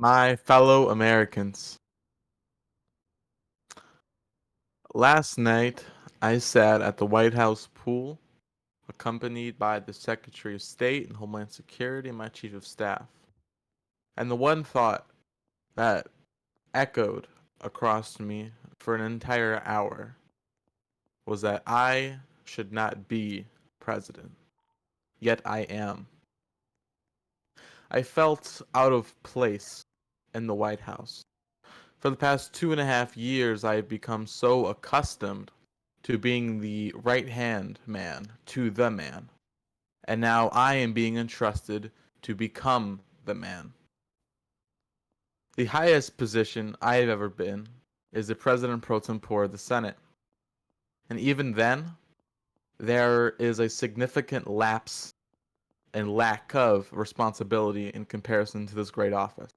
My fellow Americans, last night I sat at the White House pool, accompanied by the Secretary of State and Homeland Security and my Chief of Staff. And the one thought that echoed across me for an entire hour was that I should not be president, yet I am. I felt out of place in the White House. For the past 2.5 years, I have become so accustomed to being the right-hand man to the man. And now I am being entrusted to become the man. The highest position I have ever been is the President pro tempore of the Senate. And even then, there is a significant lapse and lack of responsibility in comparison to this great office.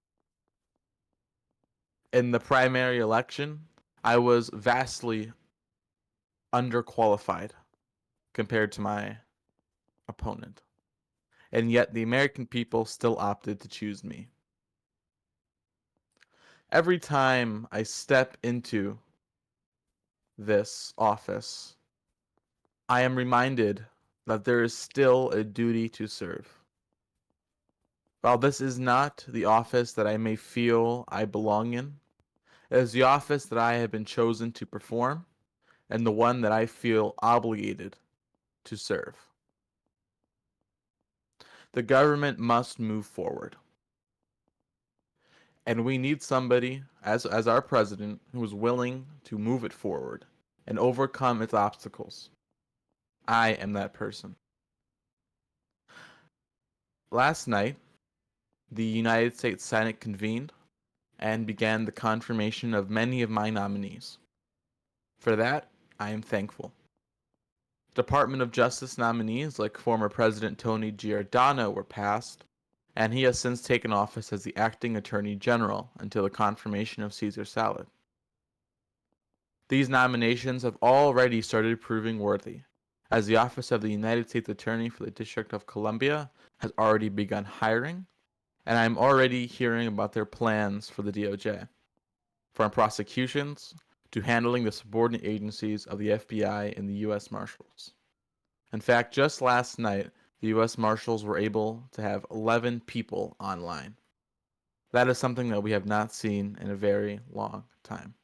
In the primary election, I was vastly underqualified compared to my opponent. And yet the American people still opted to choose me. Every time I step into this office, I am reminded that there is still a duty to serve. While this is not the office that I may feel I belong in, it is the office that I have been chosen to perform and the one that I feel obligated to serve. The government must move forward. And we need somebody, as our president, who is willing to move it forward and overcome its obstacles. I am that person. Last night, the United States Senate convened and began the confirmation of many of my nominees. For that, I am thankful. Department of Justice nominees like former President Tony Giordano were passed, and he has since taken office as the acting Attorney General until the confirmation of Caesar Salad. These nominations have already started proving worthy, as the Office of the United States Attorney for the District of Columbia has already begun hiring, and I'm already hearing about their plans for the DOJ, from prosecutions to handling the subordinate agencies of the FBI and the U.S. Marshals. In fact, just last night, the U.S. Marshals were able to have 11 people online. That is something that we have not seen in a very long time.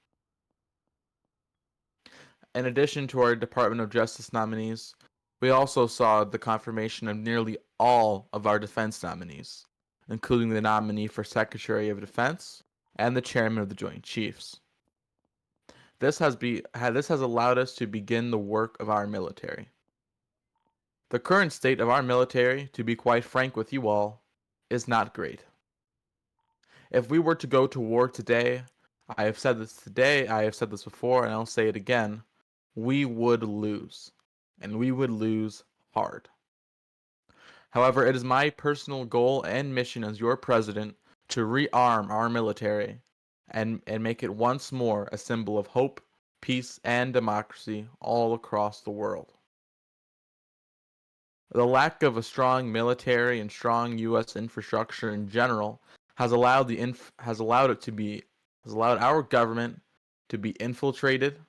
In addition to our Department of Justice nominees, we also saw the confirmation of nearly all of our defense nominees, including the nominee for Secretary of Defense and the Chairman of the Joint Chiefs. This has allowed us to begin the work of our military. The current state of our military, to be quite frank with you all, is not great. If we were to go to war today, I have said this today, I have said this before, and I'll say it again, we would lose, and we would lose hard. However, it is my personal goal and mission as your president to rearm our military and make it once more a symbol of hope, peace, and democracy all across the world. The lack of a strong military and strong U.S. infrastructure in general has allowed our government to be infiltrated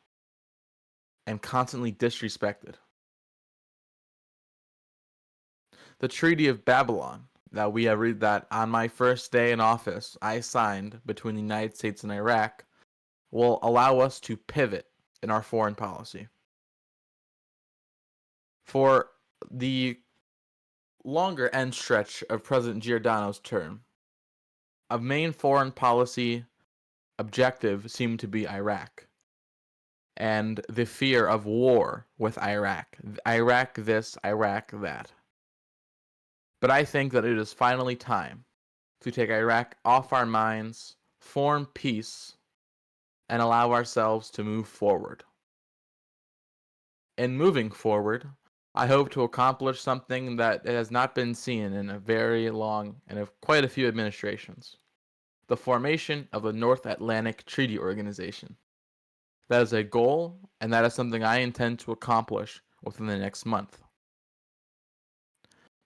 and constantly disrespected. The Treaty of Babylon that on my first day in office I signed between the United States and Iraq will allow us to pivot in our foreign policy. For the longer end stretch of President Giordano's term, a main foreign policy objective seemed to be Iraq and the fear of war with Iraq. Iraq this, Iraq that. But I think that it is finally time to take Iraq off our minds, form peace, and allow ourselves to move forward. In moving forward, I hope to accomplish something that has not been seen in a very long and of quite a few administrations. The formation of a North Atlantic Treaty Organization. That is a goal, and that is something I intend to accomplish within the next month.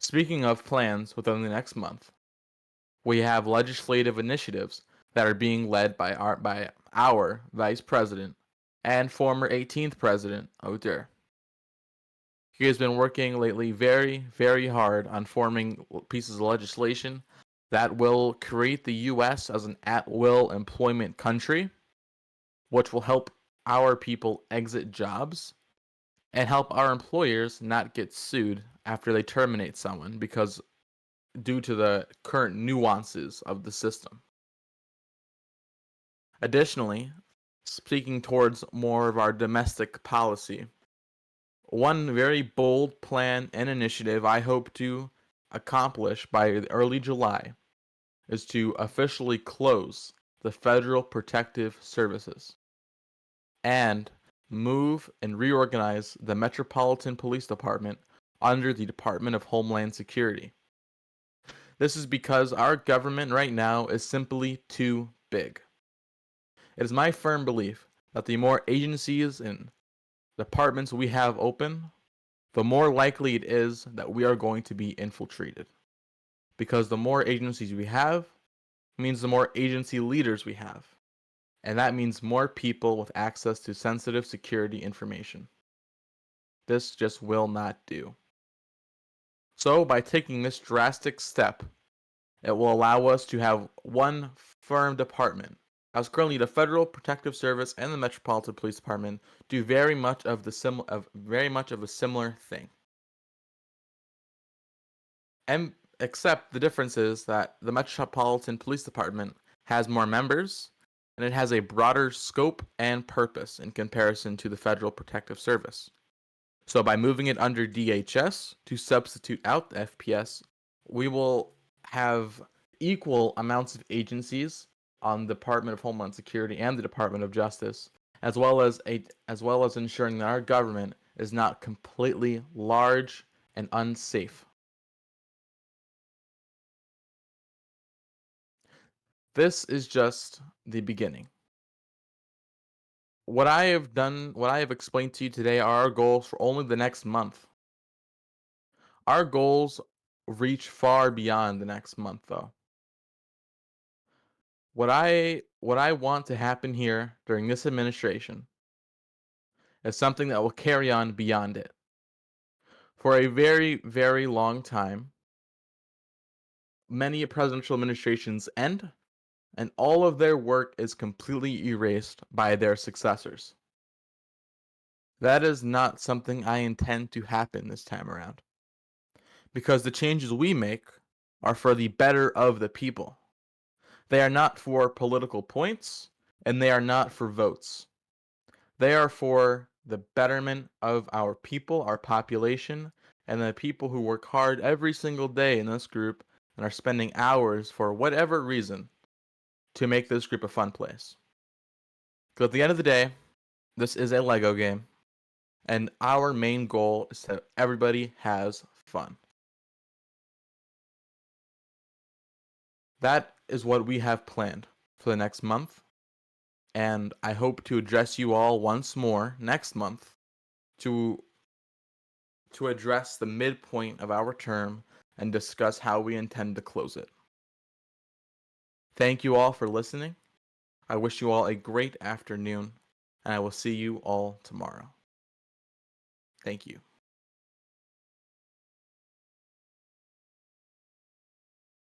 Speaking of plans within the next month, We have legislative initiatives that are being led by our Vice President and former 18th President Odur. He has been working lately very, very hard on forming pieces of legislation that will create the U.S. as an at-will employment country, which will help our people exit jobs and help our employers not get sued after they terminate someone because due to the current nuances of the system. Additionally, speaking towards more of our domestic policy, one very bold plan and initiative I hope to accomplish by early July is to officially close the Federal Protective Services and move and reorganize the Metropolitan Police Department under the Department of Homeland Security. This is because our government right now is simply too big. It is my firm belief that the more agencies and departments we have open, the more likely it is that we are going to be infiltrated. Because the more agencies we have means the more agency leaders we have. And that means more people with access to sensitive security information. This just will not do. So, by taking this drastic step, it will allow us to have one firm department. As currently the Federal Protective Service and the Metropolitan Police Department do very much of a similar thing. And except the difference is that the Metropolitan Police Department has more members and it has a broader scope and purpose in comparison to the Federal Protective Service. So by moving it under DHS to substitute out the FPS, we will have equal amounts of agencies on the Department of Homeland Security and the Department of Justice, as well as ensuring that our government is not completely large and unsafe. This is just the beginning. What I have explained to you today are our goals for only the next month. Our goals reach far beyond the next month, though. What I want to happen here during this administration is something that will carry on beyond it. For a very, very long time, many presidential administrations end, and all of their work is completely erased by their successors. That is not something I intend to happen this time around. Because the changes we make are for the better of the people. They are not for political points, and they are not for votes. They are for the betterment of our people, our population, and the people who work hard every single day in this group and are spending hours for whatever reason to make this group a fun place. Because at the end of the day, this is a Lego game, and our main goal is that everybody has fun. That is what we have planned for the next month, and I hope to address you all once more next month to address the midpoint of our term and discuss how we intend to close it. Thank you all for listening. I wish you all a great afternoon, and I will see you all tomorrow. Thank you.